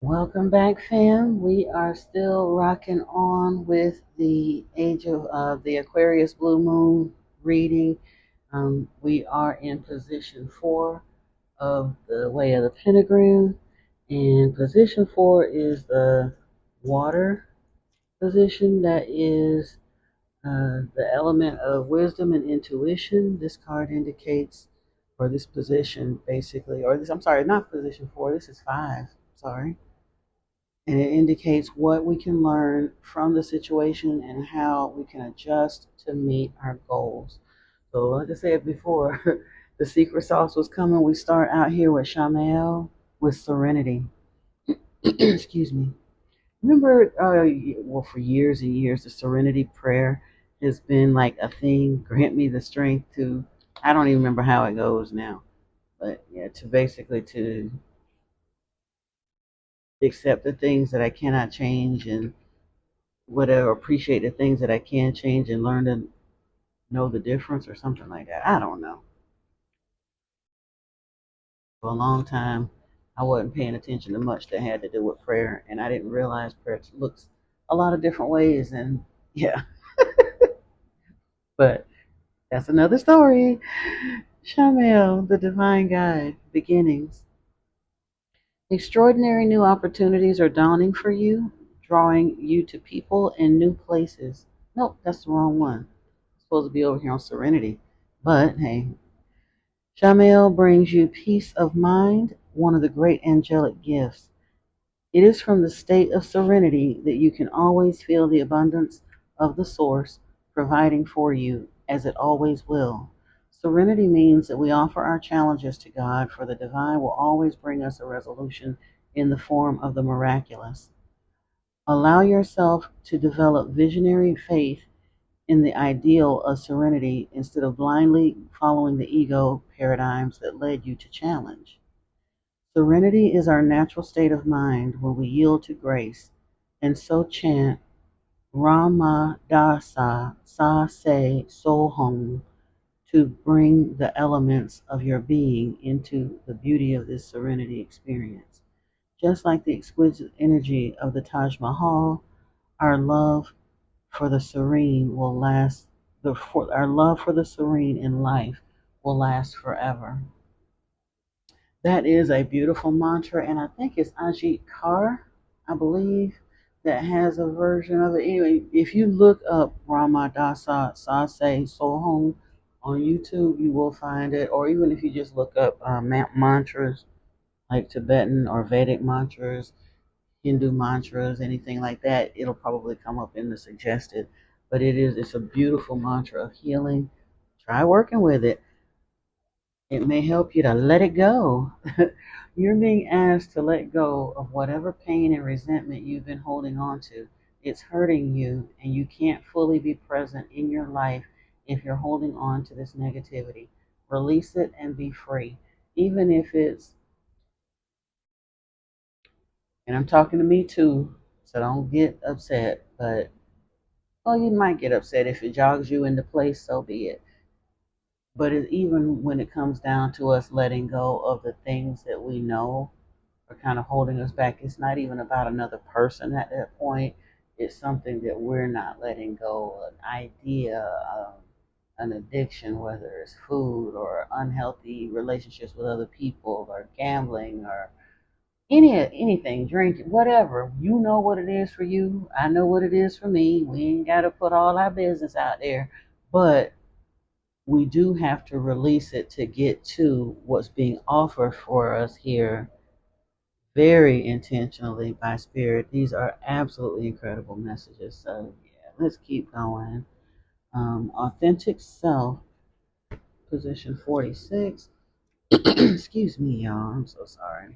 Welcome back, fam. We are still rocking on with the Age of the Aquarius Blue Moon reading. We are in position 4 of the Way of the Pentagram, and position 4 is the water position. That is the element of wisdom and intuition. This card indicates, or this position basically, or this, I'm sorry, not position 4, this is 5. Sorry, and it indicates what we can learn from the situation and how we can adjust to meet our goals. So, like I said before, the secret sauce was coming. We start out here with Shamael with serenity. Excuse me. Remember, well, for years and years, the serenity prayer has been like a thing. Grant me the strength to, I don't even remember how it goes now, but yeah, to basically to accept the things that I cannot change and whatever, appreciate the things that I can change and learn to know the difference or something like that. I don't know. For a long time, I wasn't paying attention to much that had to do with prayer, and I didn't realize prayer looks a lot of different ways. And yeah, but that's another story. Shamel, the divine guide, beginnings. Extraordinary new opportunities are dawning for you, drawing you to people and new places. Nope, that's the wrong one. It's supposed to be over here on Serenity. But hey, Shamael brings you peace of mind, one of the great angelic gifts. It is from the state of serenity that you can always feel the abundance of the source providing for you, as it always will. Serenity means that we offer our challenges to God, for the divine will always bring us a resolution in the form of the miraculous. Allow yourself to develop visionary faith in the ideal of serenity instead of blindly following the ego paradigms that led you to challenge. Serenity is our natural state of mind when we yield to grace, and so chant Rama Dasa Sa Se So Hong to bring the elements of your being into the beauty of this serenity experience. Just like the exquisite energy of the Taj Mahal, our love for the serene will last. Our love for the serene in life will last forever. That is a beautiful mantra, and I think it's Ajit Kar, I believe, that has a version of it. Anyway, if you look up Ramadasa Sase Sohong on YouTube, you will find it. Or even if you just look up mantras like Tibetan or Vedic mantras, Hindu mantras, anything like that, it'll probably come up in the suggested. But it's a beautiful mantra of healing. Try working with it. It may help you to let it go. You're being asked to let go of whatever pain and resentment you've been holding on to. It's hurting you, and you can't fully be present in your life if you're holding on to this negativity. Release it and be free. Even if it's, and I'm talking to me too, so don't get upset, but, well, you might get upset if it jogs you into place, so be it. But even when it comes down to us letting go of the things that we know are kind of holding us back, it's not even about another person at that point. It's something that we're not letting go, an idea, an addiction, whether it's food or unhealthy relationships with other people or gambling or anything, drinking, whatever. You know what it is for you. I know what it is for me. We ain't got to put all our business out there, but we do have to release it to get to what's being offered for us here very intentionally by spirit. These are absolutely incredible messages. So yeah, let's keep going. Authentic self, position 46. Excuse me, y'all. I'm so sorry.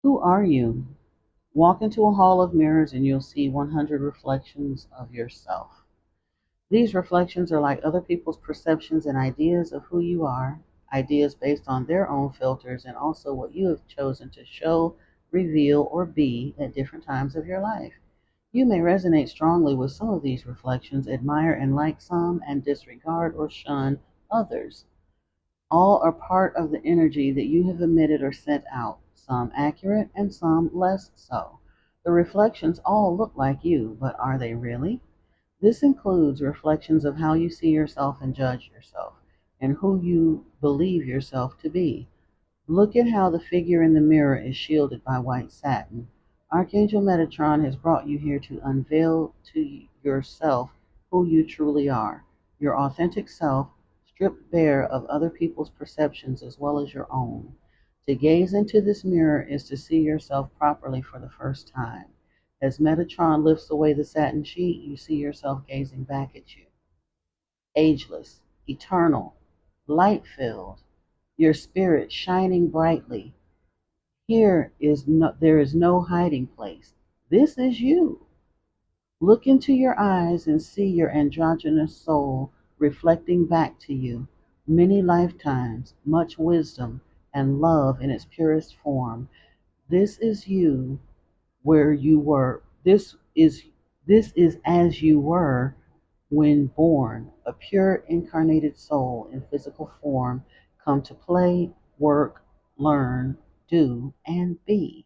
Who are you? Walk into a hall of mirrors and you'll see 100 reflections of yourself. These reflections are like other people's perceptions and ideas of who you are, ideas based on their own filters, and also what you have chosen to show, reveal, or be at different times of your life. You may resonate strongly with some of these reflections, admire and like some, and disregard or shun others. All are part of the energy that you have emitted or sent out, some accurate and some less so. The reflections all look like you, but are they really? This includes reflections of how you see yourself and judge yourself, and who you believe yourself to be. Look at how the figure in the mirror is shielded by white satin. Archangel Metatron has brought you here to unveil to yourself who you truly are, your authentic self, stripped bare of other people's perceptions as well as your own. To gaze into this mirror is to see yourself properly for the first time. As Metatron lifts away the satin sheet, you see yourself gazing back at you. Ageless, eternal, light filled, your spirit shining brightly. There is no hiding place. This is you. Look into your eyes and see your androgynous soul reflecting back to you many lifetimes, much wisdom and love in its purest form. This is you where you were. This is as you were when born, a pure incarnated soul in physical form, come to play, work, learn, do, and be.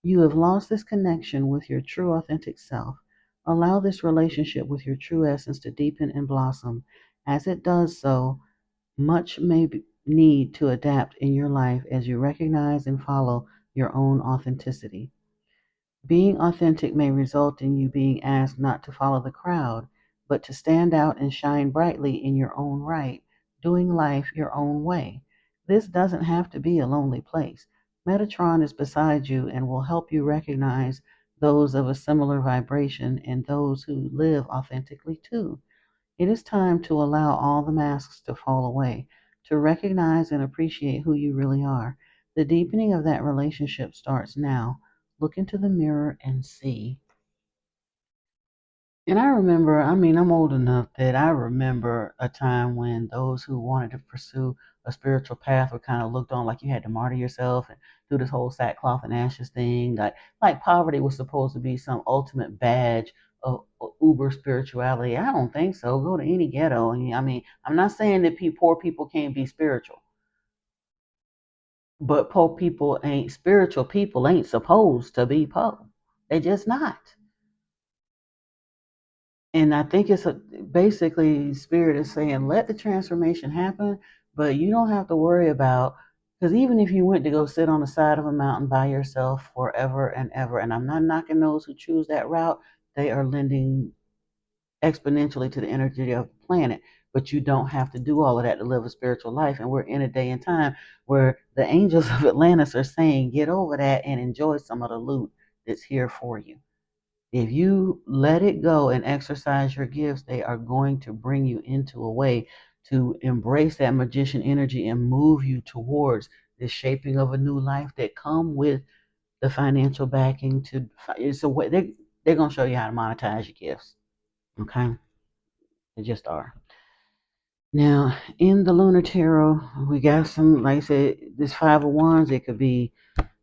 You have lost this connection with your true authentic self. Allow this relationship with your true essence to deepen and blossom. As it does so, much may need to adapt in your life as you recognize and follow your own authenticity. Being authentic may result in you being asked not to follow the crowd, but to stand out and shine brightly in your own right, doing life your own way. This doesn't have to be a lonely place. Metatron is beside you and will help you recognize those of a similar vibration and those who live authentically too. It is time to allow all the masks to fall away, to recognize and appreciate who you really are. The deepening of that relationship starts now. Look into the mirror and see. And I remember, I'm old enough that I remember a time when those who wanted to pursue a spiritual path were kind of looked on like you had to martyr yourself and do this whole sackcloth and ashes thing. Like poverty was supposed to be some ultimate badge of uber spirituality. I don't think so. Go to any ghetto. And I'm not saying that poor people can't be spiritual, but poor people ain't spiritual. People ain't supposed to be poor. They just not. And I think basically spirit is saying let the transformation happen, but you don't have to worry about, because even if you went to go sit on the side of a mountain by yourself forever and ever, and I'm not knocking those who choose that route, they are lending exponentially to the energy of the planet. But you don't have to do all of that to live a spiritual life. And we're in a day and time where the angels of Atlantis are saying get over that and enjoy some of the loot that's here for you. If you let it go and exercise your gifts, they are going to bring you into a way to embrace that magician energy and move you towards the shaping of a new life that come with the financial backing to it's a way they're going to show you how to monetize your gifts. Okay? They just are. Now, in the lunar tarot, we got some, like I said, this five of wands. It could be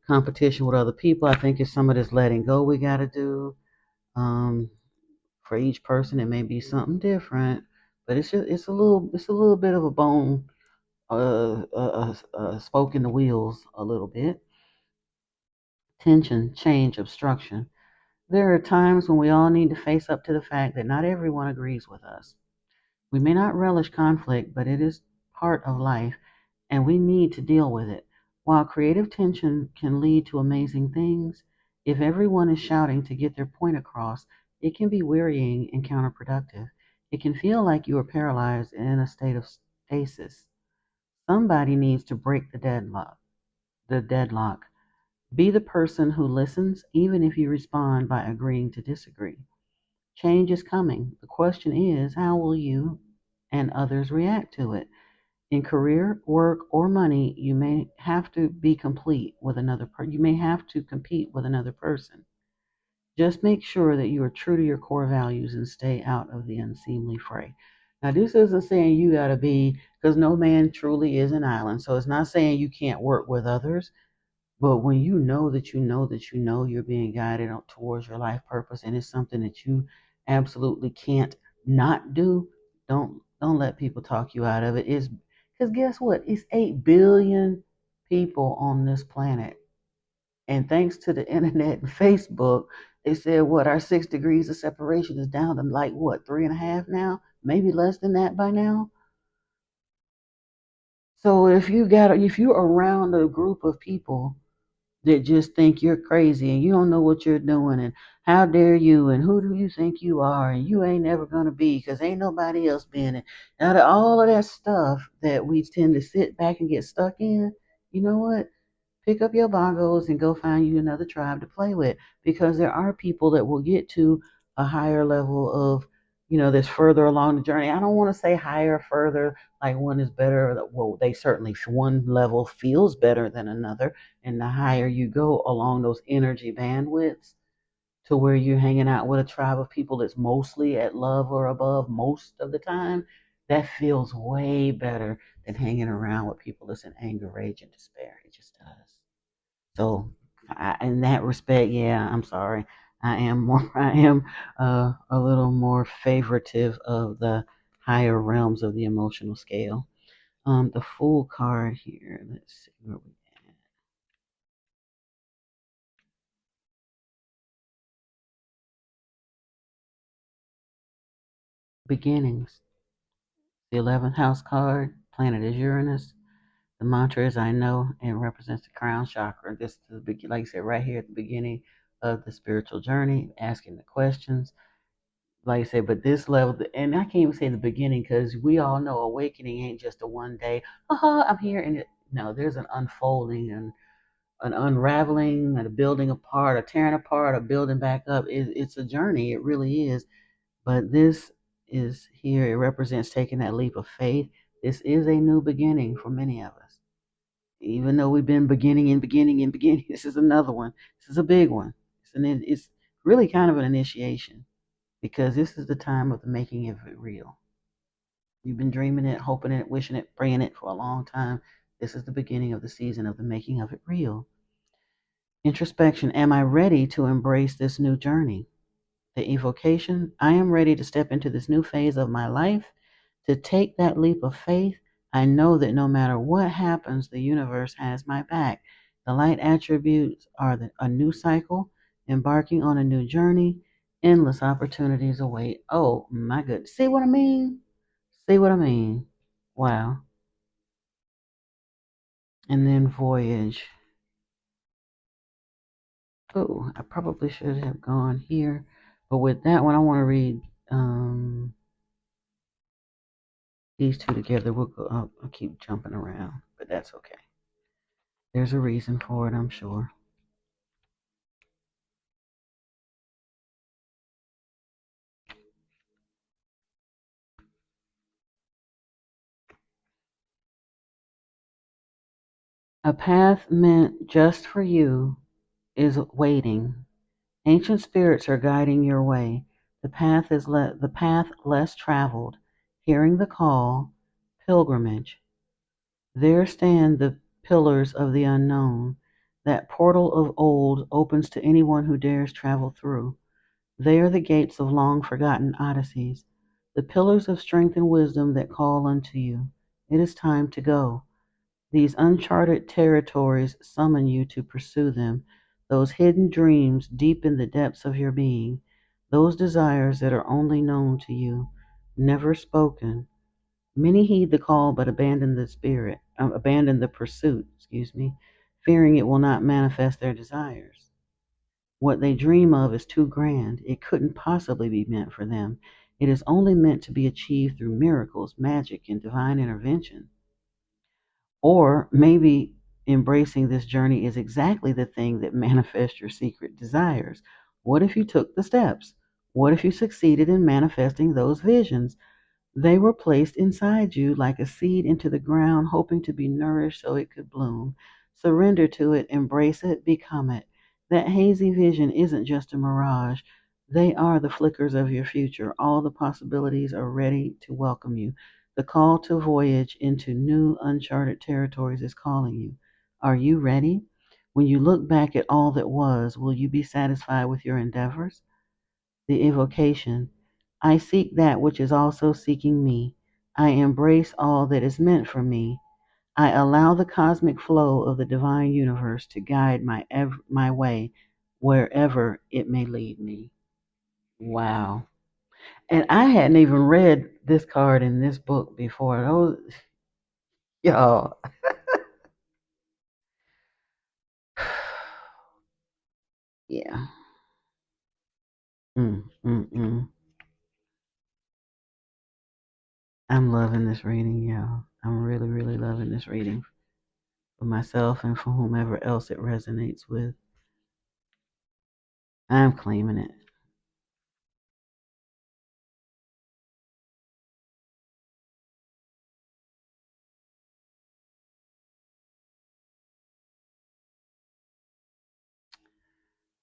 competition with other people. I think it's some of this letting go we got to do. Um, for each person, it may be something different, but it's a little bit of a bone, spoke in the wheels a little bit. Tension, change, obstruction. There are times when we all need to face up to the fact that not everyone agrees with us. We may not relish conflict, but it is part of life, and we need to deal with it. While creative tension can lead to amazing things, if everyone is shouting to get their point across, it can be wearying and counterproductive. It can feel like you are paralyzed and in a state of stasis. Somebody needs to break the deadlock. Be the person who listens, even if you respond by agreeing to disagree. Change is coming. The question is, how will you and others react to it? In career, work, or money, you may have to be complete with you may have to compete with another person. Just make sure that you are true to your core values and stay out of the unseemly fray. Now, this isn't saying you got to be, because no man truly is an island. So it's not saying you can't work with others, But when you know that you know that you know you're being guided towards your life purpose, and it's something that you absolutely can't not do, don't let people talk you out of it. Is because guess what? It's 8 billion people on this planet, and thanks to the internet and Facebook, they said what our 6 degrees of separation is down to like what 3.5 now, maybe less than that by now. So if you're around a group of people that just think you're crazy and you don't know what you're doing and how dare you and who do you think you are and you ain't never gonna be because ain't nobody else been it. Out of all of that stuff that we tend to sit back and get stuck in, you know what? Pick up your bongos and go find you another tribe to play with because there are people that will get to a higher level of, that's further along the journey. I don't want to say higher, further, like one is better. Well, they certainly, one level feels better than another. And the higher you go along those energy bandwidths to where you're hanging out with a tribe of people that's mostly at love or above most of the time, that feels way better than hanging around with people that's in anger, rage, and despair. It just does. So, in that respect, yeah, I'm sorry. I am more. I am a little more favoritive of the higher realms of the emotional scale. The Fool card here. Let's see where we at. Beginnings. The 11th house card. Planet is Uranus. The mantra is I know and represents the crown chakra. This is the like I said, right here at the beginning of the spiritual journey, asking the questions. Like I said, but this level, and I can't even say the beginning because we all know awakening ain't just a one day, I'm here. And no, there's an unfolding and an unraveling and a building apart, a tearing apart, a building back up. It's a journey. It really is. But this is here. It represents taking that leap of faith. This is a new beginning for many of us. Even though we've been beginning and beginning and beginning, this is another one. This is a big one. It's really kind of an initiation because this is the time of the making of it real. You've been dreaming it, hoping it, wishing it, praying it for a long time. This is the beginning of the season of the making of it real. Introspection. Am I ready to embrace this new journey? The evocation. I am ready to step into this new phase of my life, to take that leap of faith. I know that no matter what happens, the universe has my back. The light attributes are a new cycle, embarking on a new journey, endless opportunities await. Oh my goodness. See what I mean? See what I mean? Wow. And then voyage. Oh, I probably should have gone here. But with that one, I want to read these two together. We'll go. I'll keep jumping around, but that's okay. There's a reason for it, I'm sure. A path meant just for you is waiting. Ancient spirits are guiding your way. The path less traveled. Hearing the call, pilgrimage. There stand the pillars of the unknown. That portal of old opens to anyone who dares travel through. They are the gates of long forgotten odysseys, the pillars of strength and wisdom that call unto you. It is time to go. These uncharted territories summon you to pursue them, those hidden dreams deep in the depths of your being, those desires that are only known to you, never spoken. Many heed the call but abandon the pursuit, fearing it will not manifest their desires. What they dream of is too grand. It couldn't possibly be meant for them. It is only meant to be achieved through miracles, magic, and divine intervention. Or maybe embracing this journey is exactly the thing that manifests your secret desires. What if you took the steps? What if you succeeded in manifesting those visions? They were placed inside you like a seed into the ground, hoping to be nourished so it could bloom. Surrender to it, embrace it, become it. That hazy vision isn't just a mirage. They are the flickers of your future. All the possibilities are ready to welcome you. The call to voyage into new uncharted territories is calling you. Are you ready? When you look back at all that was, will you be satisfied with your endeavors? The evocation. I seek that which is also seeking me. I embrace all that is meant for me. I allow the cosmic flow of the divine universe to guide my way wherever it may lead me. Wow. And I hadn't even read this card in this book before. Those, y'all, yeah. Mm. I'm loving this reading, y'all. I'm really, really loving this reading for myself and for whomever else it resonates with. I'm claiming it.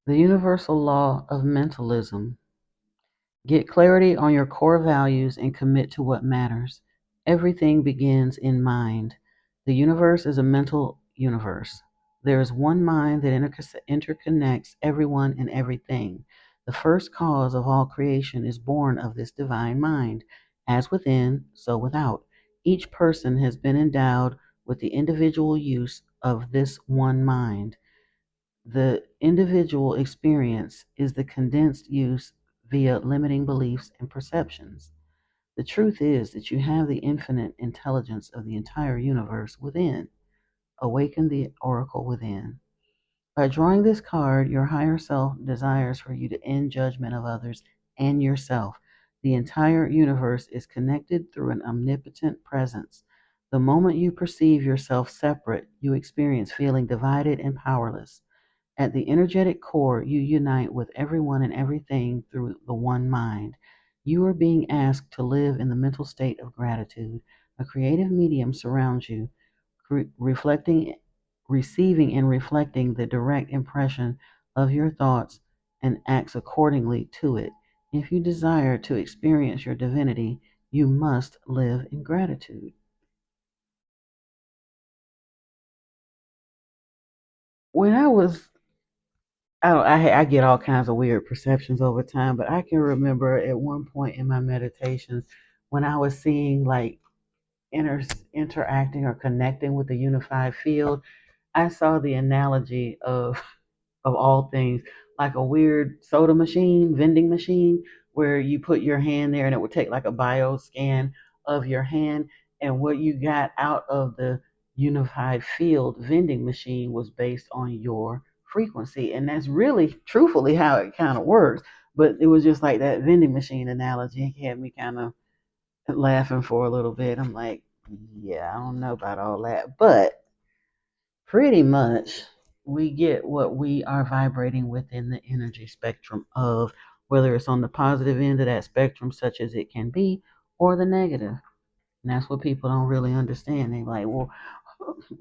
The universal law of mentalism. Get clarity on your core values and commit to what matters. Everything begins in mind. The universe is a mental universe. There is one mind that interconnects everyone and everything. The first cause of all creation is born of this divine mind. As within, so without. Each person has been endowed with the individual use of this one mind. The individual experience is the condensed use via limiting beliefs and perceptions. The truth is that you have the infinite intelligence of the entire universe within. Awaken the oracle within. By drawing this card, your higher self desires for you to end judgment of others and yourself. The entire universe is connected through an omnipotent presence. The moment you perceive yourself separate, you experience feeling divided and powerless. At the energetic core, you unite with everyone and everything through the one mind. You are being asked to live in the mental state of gratitude. A creative medium surrounds you, reflecting, receiving, and reflecting the direct impression of your thoughts and acts accordingly to it. If you desire to experience your divinity, you must live in gratitude. When I was I get all kinds of weird perceptions over time, but I can remember at one point in my meditations when I was seeing like interacting or connecting with the unified field. I saw the analogy of all things, like a weird soda machine, vending machine, where you put your hand there and it would take like a bio scan of your hand. And what you got out of the unified field vending machine was based on your frequency. And that's really, truthfully, how it kind of works. But it was just like that vending machine analogy. It had me kind of laughing for a little bit. I'm like, yeah, I don't know about all that. But pretty much we get what we are vibrating within the energy spectrum of, whether it's on the positive end of that spectrum, such as it can be, or the negative. And that's what people don't really understand. They're like, well,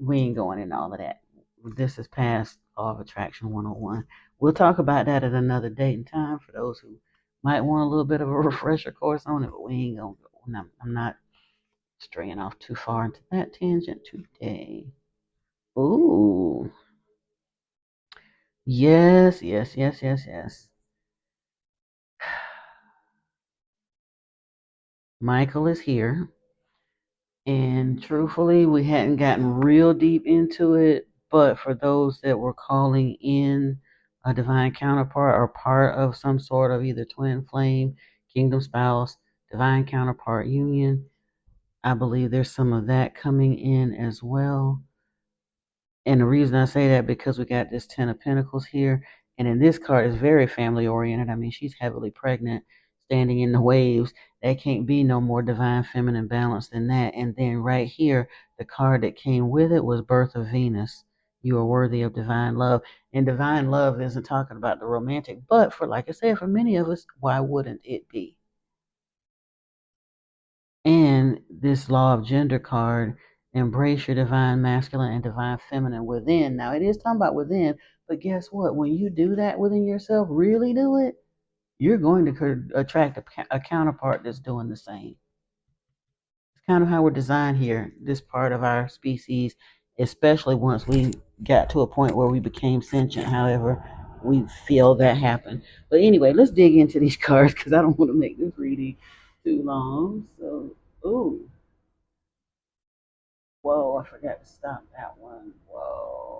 we ain't going in all of that. This is past law of attraction 101. We'll talk about that at another date and time for those who might want a little bit of a refresher course on it, but we ain't going to go. I'm not straying off too far into that tangent today. Ooh. Yes, yes, yes, yes, yes. Michael is here. And truthfully, we hadn't gotten real deep into it. But for those that were calling in a divine counterpart or part of some sort of either twin flame, kingdom spouse, divine counterpart union, I believe there's some of that coming in as well. And the reason I say that because we got this Ten of Pentacles here, and in this card is very family oriented. I mean, she's heavily pregnant, standing in the waves. That can't be no more divine feminine balance than that. And then right here, the card that came with it was Birth of Venus. You are worthy of divine love. And divine love isn't talking about the romantic, but for, like I said, for many of us, why wouldn't it be? And this law of gender card, embrace your divine masculine and divine feminine within. Now, it is talking about within, but guess what? When you do that within yourself, really do it, you're going to attract a counterpart that's doing the same. It's kind of how we're designed here, this part of our species, especially once we got to a point where we became sentient. However, we feel that happened. But anyway, let's dig into these cards because I don't want to make this reading too long. So, ooh, whoa, I forgot to stop that one. Whoa.